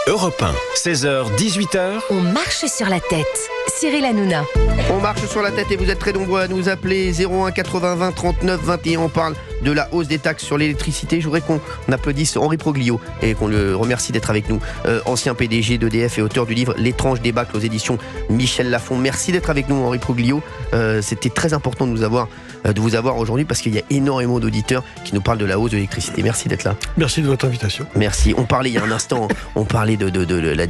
Europe 1, 16h, 18h. On marche sur la tête. Cyril Hanouna. On marche sur la tête et vous êtes très nombreux à nous appeler 01 80 20 39 21. On parle de la hausse des taxes sur l'électricité. Je voudrais qu'on applaudisse Henri Proglio et qu'on le remercie d'être avec nous. Ancien PDG d'EDF et auteur du livre L'étrange débâcle aux éditions Michel Lafon. Merci d'être avec nous, Henri Proglio. C'était très important de vous avoir aujourd'hui parce qu'il y a énormément d'auditeurs qui nous parlent de la hausse de l'électricité. Merci d'être là. Merci de votre invitation. Merci. On parlait il y a un instant, on parlait de la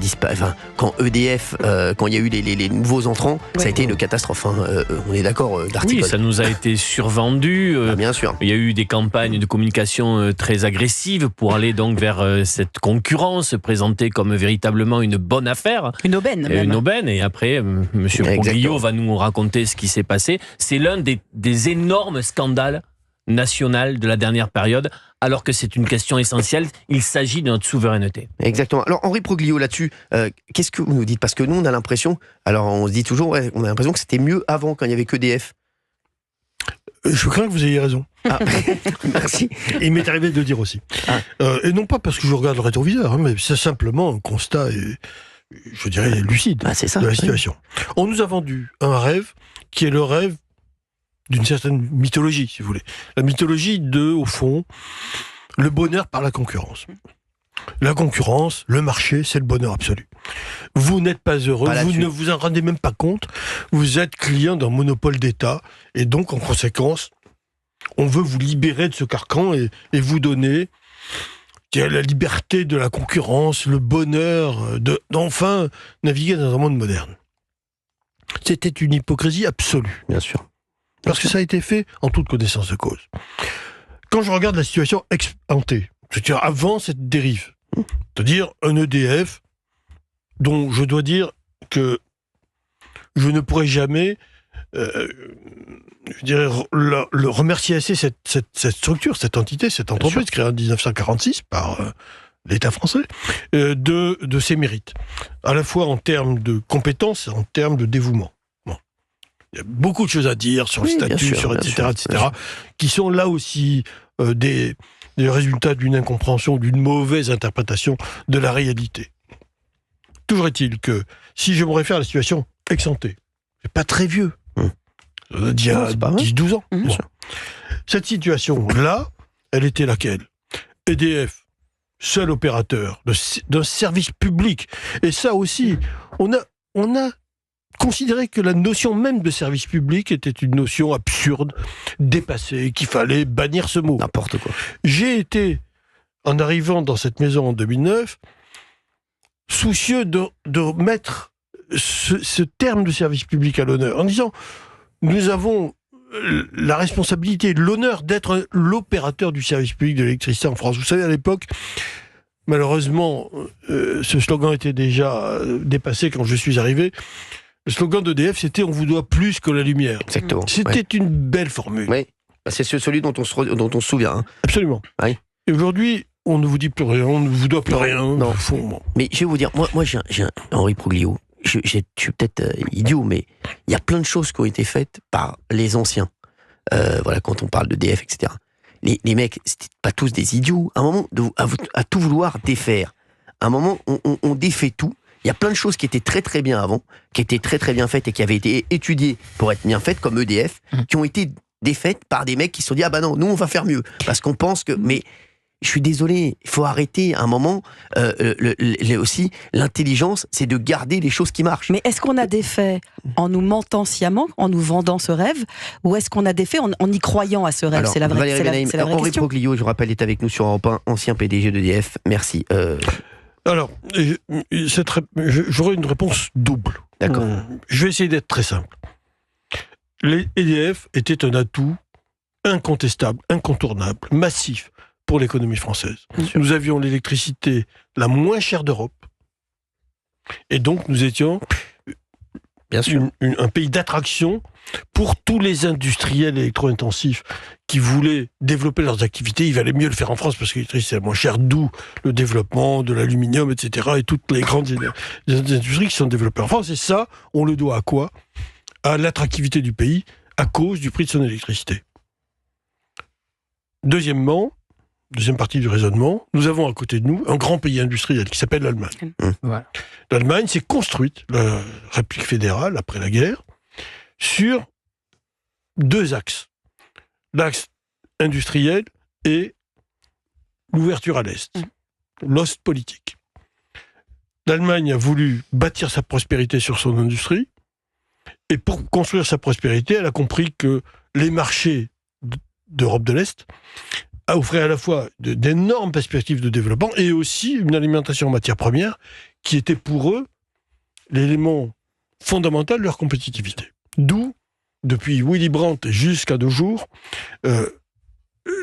quand EDF, quand il y a eu les nouveaux entrants, ça a été une catastrophe. On est d'accord, d'article. Oui, ça nous a été survendu. Bien sûr. Il y a eu des campagnes de communication très agressives pour aller donc vers cette concurrence présentée comme véritablement une bonne affaire. Une aubaine. Une aubaine. Et après, Monsieur Proglio va nous raconter ce qui s'est passé. C'est l'un des énormes scandales national de la dernière période, alors que c'est une question essentielle. Il s'agit de notre souveraineté. Exactement. Alors, Henri Proglio, là-dessus, qu'est-ce que vous nous dites ? Parce que nous, on a l'impression, alors on se dit toujours, on a l'impression que c'était mieux avant, quand il n'y avait que EDF. Je crains que vous ayez raison. Ah, merci. Et il m'est arrivé de le dire aussi. Et non pas parce que je regarde le rétroviseur, mais c'est simplement un constat, je dirais, lucide c'est ça, de la situation. On nous a vendu un rêve qui est le rêve d'une certaine mythologie, si vous voulez. La mythologie de, au fond, le bonheur par la concurrence. La concurrence, le marché, c'est le bonheur absolu. Vous n'êtes pas heureux, vous ne vous en rendez même pas compte, vous êtes client d'un monopole d'État, et donc, en conséquence, on veut vous libérer de ce carcan et vous donner la liberté de la concurrence, le bonheur d'enfin naviguer dans un monde moderne. C'était une hypocrisie absolue. Bien sûr. Parce que ça a été fait en toute connaissance de cause. Quand je regarde la situation ex-ante, c'est-à-dire avant cette dérive, c'est-à-dire un EDF dont je dois dire que je ne pourrai jamais le remercier assez cette structure, cette entité, cette entreprise créée en 1946 par l'État français, de ses mérites, à la fois en termes de compétences et en termes de dévouement. Il y a beaucoup de choses à dire sur le statut, sur etc., qui sont là aussi des résultats d'une incompréhension, d'une mauvaise interprétation de la réalité. Toujours est-il que, si je me réfère à la situation ex-ante, c'est pas très vieux. Il y a 10-12 ans. Bon. Cette situation-là, elle était laquelle ? EDF, seul opérateur d'un service public. Et ça aussi, on a considérer que la notion même de service public était une notion absurde, dépassée, qu'il fallait bannir ce mot. N'importe quoi. J'ai été, en arrivant dans cette maison en 2009, soucieux de mettre ce terme de service public à l'honneur, en disant, nous avons la responsabilité, l'honneur d'être l'opérateur du service public de l'électricité en France. Vous savez, à l'époque, malheureusement, ce slogan était déjà dépassé quand je suis arrivé. Le slogan d'EDF, c'était « On vous doit plus que la lumière ». Exactement. C'était une belle formule. Oui, c'est celui dont on se souvient. Hein. Absolument. Oui. Et aujourd'hui, on ne vous dit plus rien, on ne vous doit plus rien. Non. Mais je vais vous dire, moi j'ai Henri Proglio, je suis peut-être idiot, mais il y a plein de choses qui ont été faites par les anciens. Quand on parle d'EDF, etc. Les mecs, c'était pas tous des idiots. À un moment, à tout vouloir défaire. À un moment, on défait tout. Il y a plein de choses qui étaient très très bien avant, qui étaient très très bien faites et qui avaient été étudiées pour être bien faites, comme EDF, qui ont été défaites par des mecs qui se sont dit « Ah bah non, nous on va faire mieux ». Parce qu'on pense que... Mais je suis désolé, il faut arrêter à un moment. Aussi, l'intelligence, c'est de garder les choses qui marchent. Mais est-ce qu'on a des faits en nous mentant sciemment, en nous vendant ce rêve, ou est-ce qu'on a des faits en y croyant à ce rêve ? Alors, c'est la vraie Henri question. Proglio, je vous rappelle, est avec nous sur Europe 1, ancien PDG d'EDF. Merci. Alors, j'aurais une réponse double. D'accord. Je vais essayer d'être très simple. Les EDF était un atout incontestable, incontournable, massif pour l'économie française. Nous avions l'électricité la moins chère d'Europe, et donc nous étions un pays d'attraction pour tous les industriels électro-intensifs qui voulaient développer leurs activités. Il valait mieux le faire en France parce que l'électricité est moins chère, d'où le développement de l'aluminium, etc. et toutes les grandes industries qui sont développées en France. Et ça, on le doit à quoi ? À l'attractivité du pays à cause du prix de son électricité. Deuxièmement, deuxième partie du raisonnement, nous avons à côté de nous un grand pays industriel qui s'appelle l'Allemagne. Voilà. L'Allemagne s'est construite, la République fédérale, après la guerre, sur 2 axes. L'axe industriel et l'ouverture à l'Est. L'Ostpolitik. L'Allemagne a voulu bâtir sa prospérité sur son industrie, et pour construire sa prospérité, elle a compris que les marchés d'Europe de l'Est offraient à la fois d'énormes perspectives de développement et aussi une alimentation en matières premières qui était pour eux l'élément fondamental de leur compétitivité. D'où, depuis Willy Brandt jusqu'à nos jours,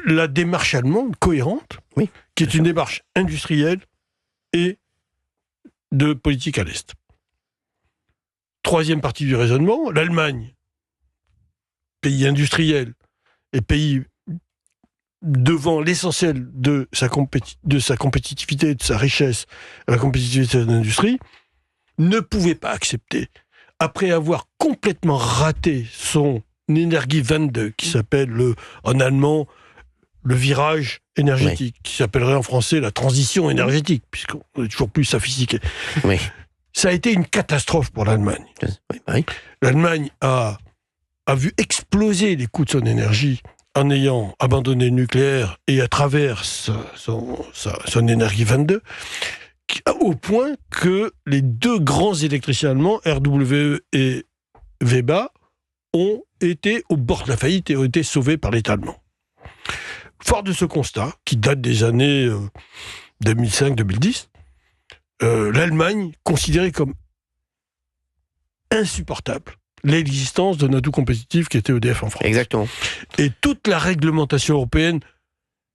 la démarche allemande cohérente, qui est une démarche industrielle et de politique à l'Est. Troisième partie du raisonnement, l'Allemagne, pays industriel et pays devant l'essentiel de sa compétitivité, de sa richesse, la compétitivité de l'industrie, ne pouvait pas accepter, après avoir complètement raté son Energiewende, qui s'appelle en allemand le virage énergétique, qui s'appellerait en français la transition énergétique, puisqu'on est toujours plus sophistiqué. Oui. Ça a été une catastrophe pour l'Allemagne. L'Allemagne a vu exploser les coûts de son énergie en ayant abandonné le nucléaire et à travers son Energiewende, au point que les 2 grands électriciens allemands, RWE et Weber, ont été au bord de la faillite et ont été sauvés par l'État allemand. Fort de ce constat, qui date des années 2005-2010, l'Allemagne considérait comme insupportable l'existence d'un atout compétitif qui était EDF en France. Exactement. Et toute la réglementation européenne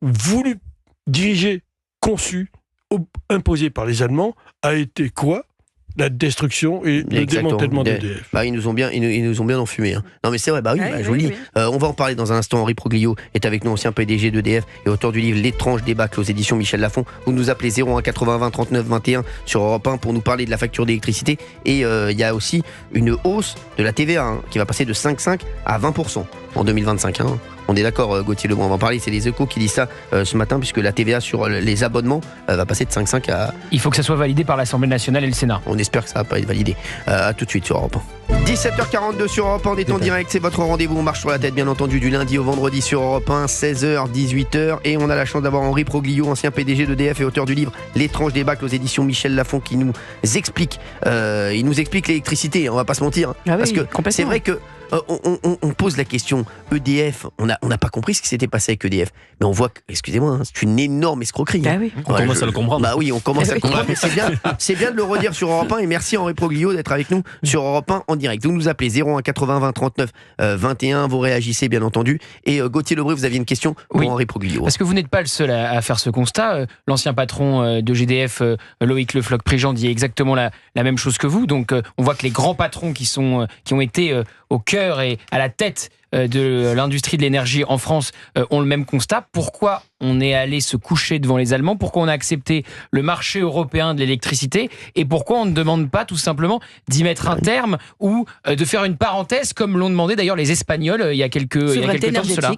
voulue, dirigée, conçue, imposée par les Allemands, a été quoi ? La destruction et le démantèlement d'EDF. Ils nous ont bien enfumé. Hein. Non mais c'est vrai, je vous lis. On va en parler dans un instant. Henri Proglio est avec nous, ancien PDG d'EDF et auteur du livre L'étrange débâcle aux éditions Michel Lafon. Vous nous appelez 01 80 20 39 21 sur Europe 1 pour nous parler de la facture d'électricité. Et il y a aussi une hausse de la TVA qui va passer de 5,5 à 20% en 2025. On est d'accord, Gauthier Lebon, on va en parler. C'est les Échos qui disent ça ce matin, puisque la TVA sur les abonnements va passer de 5,5 à... Il faut que ça soit validé par l'Assemblée nationale et le Sénat. On espère que ça va pas être validé. À tout de suite sur Europe 1. 17h42 sur Europe 1, on est en direct, c'est votre rendez-vous. On marche sur la tête, bien entendu, du lundi au vendredi sur Europe 1, 16h, 18h. Et on a la chance d'avoir Henri Proglio, ancien PDG d'EDF et auteur du livre L'étrange débâcle aux éditions Michel Lafon, qui nous explique l'électricité, on va pas se mentir. Parce que c'est vrai que on pose la question, EDF, on n'a pas compris ce qui s'était passé avec EDF, mais on voit que, excusez-moi, c'est une énorme escroquerie. On commence à le comprendre. Oui, on commence à le comprendre, mais c'est bien de le redire sur Europe 1, et merci Henri Proglio d'être avec nous sur Europe 1 en direct. Vous nous appelez 01 80 20 39 21, vous réagissez bien entendu, et Gauthier Lebret, vous aviez une question pour Henri Proglio. Parce que vous n'êtes pas le seul à faire ce constat. L'ancien patron de GDF, Loïc Le Floch-Prigent, dit exactement la même chose que vous. Donc on voit que les grands patrons qui ont été au cœur et à la tête de l'industrie de l'énergie en France ont le même constat. Pourquoi on est allé se coucher devant les Allemands ? Pourquoi on a accepté le marché européen de l'électricité ? Et pourquoi on ne demande pas tout simplement d'y mettre un terme ou de faire une parenthèse, comme l'ont demandé d'ailleurs les Espagnols il y a quelques temps de cela ?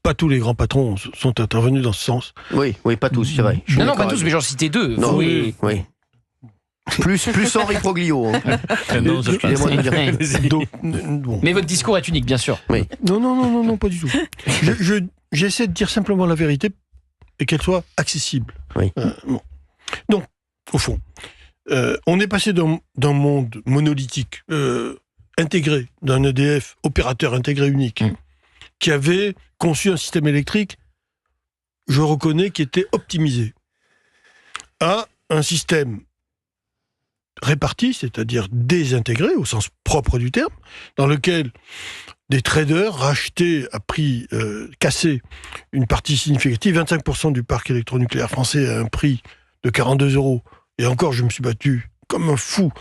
Pas tous les grands patrons sont intervenus dans ce sens. Oui, pas tous, c'est vrai. Non, pas tous, mais j'en citais 2. Non, oui. Plus Henri Proglio. Non, excusez-moi de le dire. Donc, mais votre discours est unique, bien sûr. Oui. Non, pas du tout. J'essaie de dire simplement la vérité et qu'elle soit accessible. Oui. Donc, au fond, on est passé d'un monde monolithique, intégré, d'un EDF, opérateur intégré unique, qui avait conçu un système électrique, je reconnais, qui était optimisé, à un système réparti, c'est-à-dire désintégré au sens propre du terme, dans lequel des traders rachetaient à prix cassé une partie significative, 25% du parc électronucléaire français à un prix de 42 €. Et encore, je me suis battu comme un fou,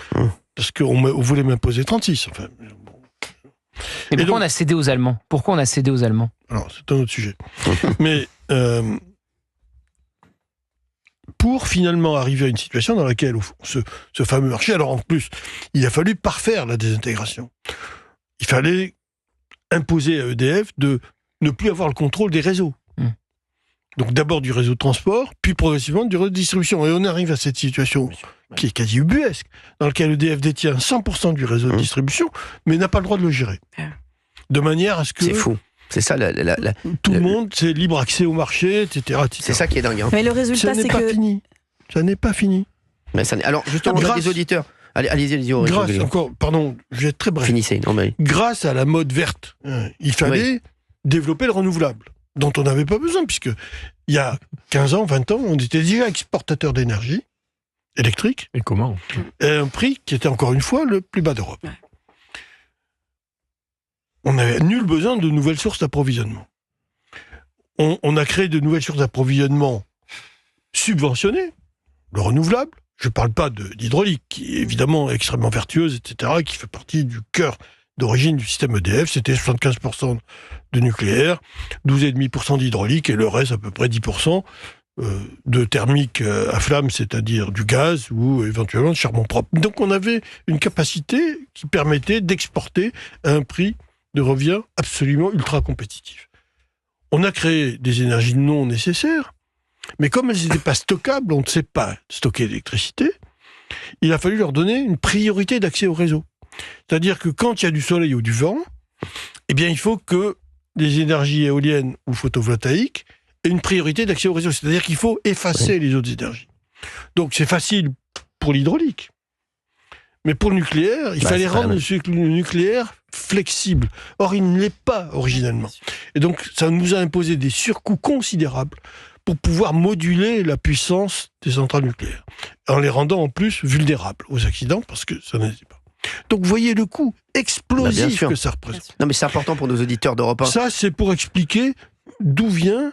parce qu'on voulait m'imposer 36. Enfin, mais pourquoi on a cédé aux Allemands ? Alors, c'est un autre sujet. Mais pour finalement arriver à une situation dans laquelle, au fond, ce fameux marché, alors en plus, il a fallu parfaire la désintégration. Il fallait imposer à EDF de ne plus avoir le contrôle des réseaux. Donc d'abord du réseau de transport, puis progressivement du réseau de distribution. Et on arrive à cette situation qui est quasi ubuesque, dans laquelle EDF détient 100% du réseau de distribution, mais n'a pas le droit de le gérer. De manière à ce que... C'est fou. C'est ça, tout le monde, c'est libre accès au marché, etc. C'est ça qui est dingue. Hein. Mais le résultat, c'est que... Ça n'est pas fini. Mais alors, justement, on a des auditeurs. Allez-y. Grâce, encore, pardon, je vais être très bref. Finissez. Non, mais... Grâce à la mode verte, il fallait développer le renouvelable, dont on n'avait pas besoin, puisque il y a 15 ans, 20 ans, on était déjà exportateur d'énergie électrique. Et comment ? À un prix qui était, encore une fois, le plus bas d'Europe. On n'avait nul besoin de nouvelles sources d'approvisionnement. On a créé de nouvelles sources d'approvisionnement subventionnées, le renouvelable. Je ne parle pas de l'hydraulique, qui est évidemment extrêmement vertueuse, etc., qui fait partie du cœur d'origine du système EDF. C'était 75% de nucléaire, 12,5% d'hydraulique, et le reste, à peu près 10%, de thermique à flamme, c'est-à-dire du gaz ou éventuellement de charbon propre. Donc on avait une capacité qui permettait d'exporter à un prix de revient absolument ultra compétitif. On a créé des énergies non nécessaires, mais comme elles n'étaient pas stockables, on ne sait pas stocker l'électricité, il a fallu leur donner une priorité d'accès au réseau. C'est-à-dire que quand il y a du soleil ou du vent, eh bien il faut que les énergies éoliennes ou photovoltaïques aient une priorité d'accès au réseau. C'est-à-dire qu'il faut effacer les autres énergies. Donc c'est facile pour l'hydraulique. Mais pour le nucléaire, il fallait rendre le nucléaire flexible. Or, il ne l'est pas originellement. Et donc, ça nous a imposé des surcoûts considérables pour pouvoir moduler la puissance des centrales nucléaires, en les rendant en plus vulnérables aux accidents, parce que ça n'était pas. Donc, vous voyez le coût explosif que ça représente. Non, mais c'est important pour nos auditeurs d'Europe 1. Ça, c'est pour expliquer d'où vient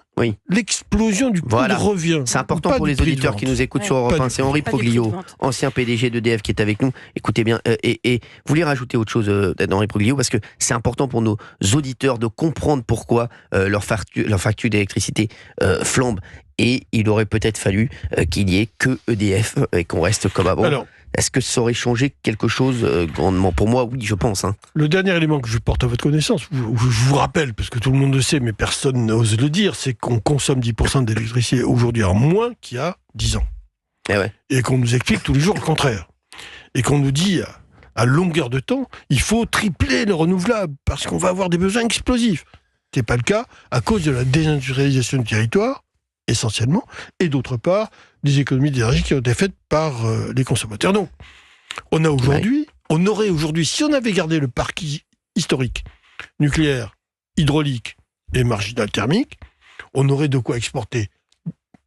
l'explosion du coût de revient. C'est important pour les auditeurs qui nous écoutent sur Europe 1. C'est Henri Proglio, ancien PDG d'EDF, qui est avec nous. Écoutez bien. Et vous voulez rajouter autre chose d'Henri Proglio, parce que c'est important pour nos auditeurs de comprendre pourquoi leur facture d'électricité flambe. Et il aurait peut-être fallu qu'il n'y ait que EDF et qu'on reste comme avant. Alors, est-ce que ça aurait changé quelque chose grandement ? Pour moi, oui, je pense. Le dernier élément que je porte à votre connaissance, je vous rappelle, parce que tout le monde le sait, mais personne n'ose le dire, c'est qu'on consomme 10% d'électricité aujourd'hui en moins qu'il y a 10 ans. Et qu'on nous explique tous les jours le contraire. Et qu'on nous dit, à longueur de temps, il faut tripler le renouvelable, parce qu'on va avoir des besoins explosifs. Ce n'est pas le cas, à cause de la désindustrialisation du territoire, essentiellement, et d'autre part, des économies d'énergie qui ont été faites par les consommateurs. Donc, on aurait aujourd'hui, si on avait gardé le parc historique, nucléaire, hydraulique et marginal thermique, on aurait de quoi exporter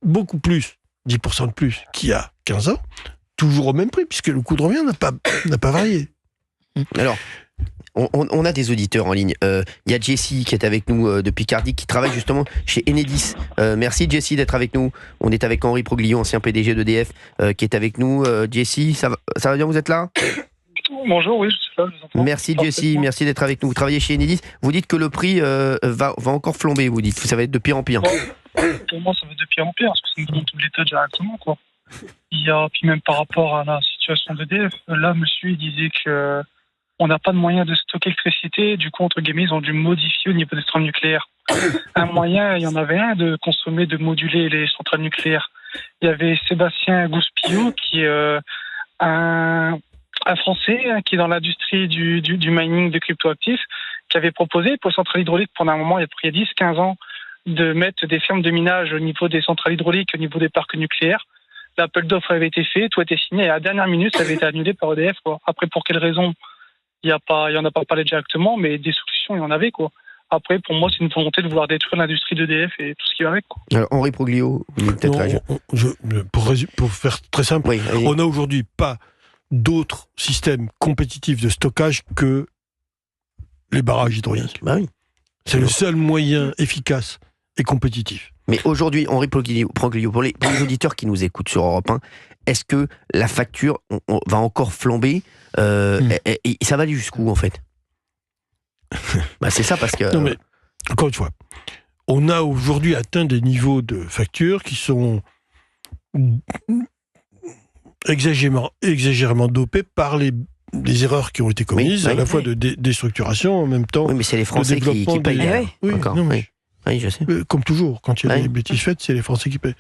beaucoup plus, 10% de plus qu'il y a 15 ans, toujours au même prix, puisque le coût de revient n'a pas varié. Alors, on a des auditeurs en ligne. Il y a Jessie qui est avec nous de Picardie, qui travaille justement chez Enedis. Merci Jessie d'être avec nous. On est avec Henri Proglio, ancien PDG d'EDF, qui est avec nous. Jessie, ça va bien, vous êtes là ? Bonjour, oui, je suis là, je vous entends. Merci Jessie, merci d'être avec nous. Vous travaillez chez Enedis. Vous dites que le prix va encore flamber, vous dites. Ça va être de pire en pire. Pour moi, ça va être de pire en pire, parce que ça me demande tout l'État directement, quoi. Puis même par rapport à la situation d'EDF, là, monsieur, il disait que on n'a pas de moyen de stocker l'électricité, du coup, entre guillemets, ils ont dû modifier au niveau des centrales nucléaires. Un moyen, il y en avait un de consommer, de moduler les centrales nucléaires. Il y avait Sébastien Gouspillou, qui est un Français qui est dans l'industrie du mining de cryptoactifs, qui avait proposé pour les centrales hydrauliques pendant un moment, il y a 10-15 ans, de mettre des fermes de minage au niveau des centrales hydrauliques, au niveau des parcs nucléaires. L'appel d'offres avait été fait, tout a été signé, et à la dernière minute, ça avait été annulé par EDF, quoi. Après, pour quelles raisons ? Il y en a pas parlé directement, mais des solutions, il y en avait, quoi. Après, pour moi, c'est une volonté de vouloir détruire l'industrie d'EDF et tout ce qui va avec, quoi. Alors, Henri Proglio, peut-être... Pour faire très simple, on n'a aujourd'hui pas d'autres systèmes compétitifs de stockage que les barrages hydrauliques. C'est le seul moyen efficace et compétitif. Mais aujourd'hui, Henri Proglio, pour les auditeurs qui nous écoutent sur Europe 1, est-ce que la facture va encore flamber et ça va aller jusqu'où, en fait? C'est ça, parce que... Non, mais, encore une fois, on a aujourd'hui atteint des niveaux de facture qui sont exagérément dopés par les des erreurs qui ont été commises, Oui, à la oui. fois de déstructuration, en même temps. Oui, mais c'est les Français qui développement payent. des- Oui, Encore. non, mais- Oui, je sais. Comme toujours, quand il y a Ouais. des bêtises faites, c'est les Français qui paient.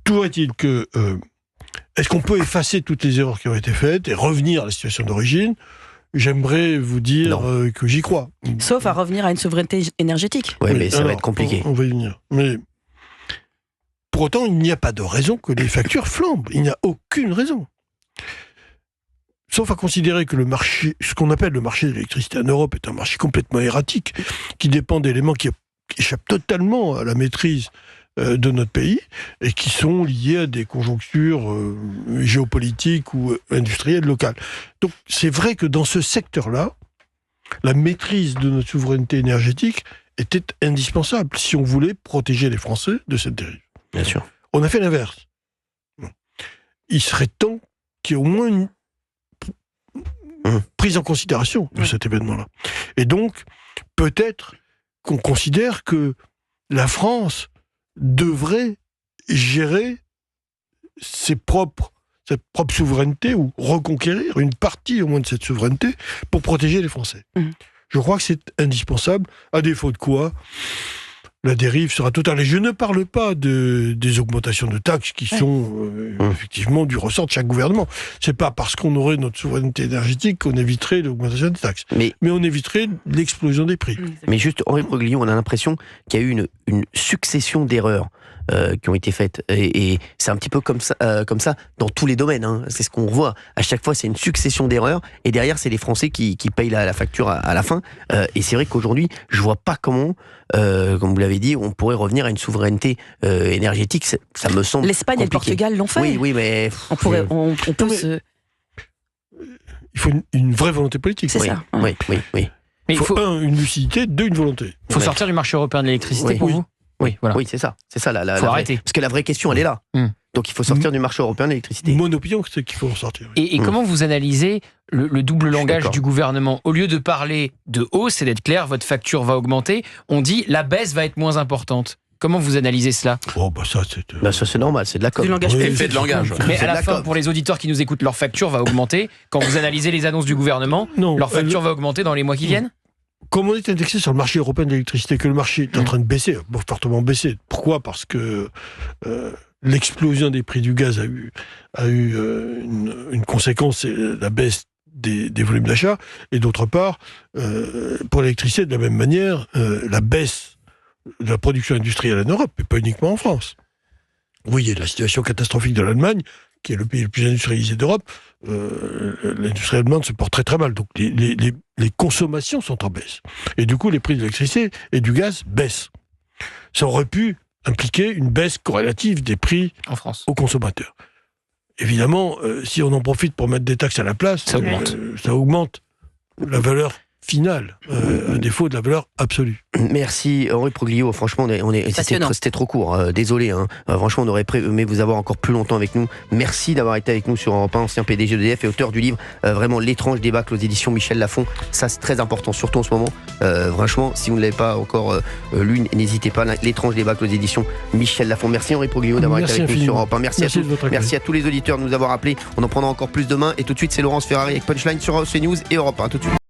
Toujours est-il que... est-ce qu'on peut effacer toutes les erreurs qui ont été faites et revenir à la situation d'origine ? J'aimerais vous dire que j'y crois. Sauf à revenir à une souveraineté énergétique. Oui, mais ça va alors, être compliqué. On va y venir. Mais pour autant, il n'y a pas de raison que les factures flambent. Il n'y a aucune raison. Sauf à considérer que le marché, ce qu'on appelle le marché de l'électricité en Europe, est un marché complètement erratique, qui dépend d'éléments qui échappent totalement à la maîtrise de notre pays et qui sont liés à des conjonctures géopolitiques ou industrielles locales. Donc c'est vrai que dans ce secteur-là, la maîtrise de notre souveraineté énergétique était indispensable si on voulait protéger les Français de cette dérive. Bien sûr. On a fait l'inverse. Il serait temps qu'il y ait au moins une prise en considération de cet événement-là. Et donc, peut-être qu'on considère que la France devrait gérer cette propre souveraineté ou reconquérir une partie au moins de cette souveraineté pour protéger les Français. Je crois que c'est indispensable, à défaut de quoi la dérive sera totale. Et je ne parle pas des augmentations de taxes qui sont effectivement du ressort de chaque gouvernement. C'est pas parce qu'on aurait notre souveraineté énergétique qu'on éviterait l'augmentation des taxes. Mais on éviterait l'explosion des prix. Mais juste, Henri Broglio, on a l'impression qu'il y a eu une succession d'erreurs qui ont été faites. Et c'est un petit peu comme ça dans tous les domaines. Hein. C'est ce qu'on voit. À chaque fois, c'est une succession d'erreurs. Et derrière, c'est les Français qui payent la facture à la fin. Et c'est vrai qu'aujourd'hui, je vois pas comment, comme vous l'avez dit, on pourrait revenir à une souveraineté énergétique. Ça me semble L'Espagne et le compliqué. Portugal l'ont fait. Oui, mais... On peut se... Il faut une vraie volonté politique. C'est ça. Oui. Mais Il faut, une lucidité, deux, une volonté. Il faut sortir du marché européen de l'électricité pour vous ? Oui, voilà. Oui, c'est ça. C'est ça. Faut arrêter. Parce que la vraie question, elle est là. Donc il faut sortir du marché européen de l'électricité. Mon opinion, c'est qu'il faut en sortir. Et comment vous analysez le double langage d'accord. du gouvernement ? Au lieu de parler de hausse et d'être clair, votre facture va augmenter, on dit la baisse va être moins importante. Comment vous analysez cela ? Oh, ça, c'est normal, c'est de la com. Du langage Effet de langage. Mais C'est à de la la fin, com. pour les auditeurs qui nous écoutent, leur facture va augmenter. Quand vous analysez les annonces du gouvernement, Non, leur facture va augmenter dans les mois qui viennent ? Comme on est indexé sur le marché européen de l'électricité, que le marché est en train de baisser, fortement baisser. Pourquoi ? Parce que l'explosion des prix du gaz a eu une conséquence, c'est la baisse des volumes d'achat. Et d'autre part, pour l'électricité, de la même manière, la baisse de la production industrielle en Europe, et pas uniquement en France. Oui, il y a la situation catastrophique de l'Allemagne, qui est le pays le plus industrialisé d'Europe. L'industrie allemande se porte très très mal. Donc les consommations sont en baisse. Et du coup, les prix de l'électricité et du gaz baissent. Ça aurait pu impliquer une baisse corrélative des prix en France aux consommateurs. Évidemment, si on en profite pour mettre des taxes à la place, ça augmente la valeur finale, à défaut de la valeur absolue. Merci Henri Broglio, franchement c'était trop court, désolé, hein. Franchement on aurait aimé vous avoir encore plus longtemps avec nous. Merci d'avoir été avec nous sur Europe 1, ancien PDG d'EDF et auteur du livre vraiment l'étrange débâcle aux éditions Michel Lafon. Ça c'est très important, surtout en ce moment. Franchement, si vous ne l'avez pas encore lu, n'hésitez pas, l'étrange débâcle aux éditions Michel Lafon. Merci Henri Broglio d'avoir été avec nous sur Europe 1. Merci à tous les auditeurs de nous avoir appelés. On en prendra encore plus demain et tout de suite c'est Laurence Ferrari avec Punchline sur CNews et Europe 1. Tout de suite.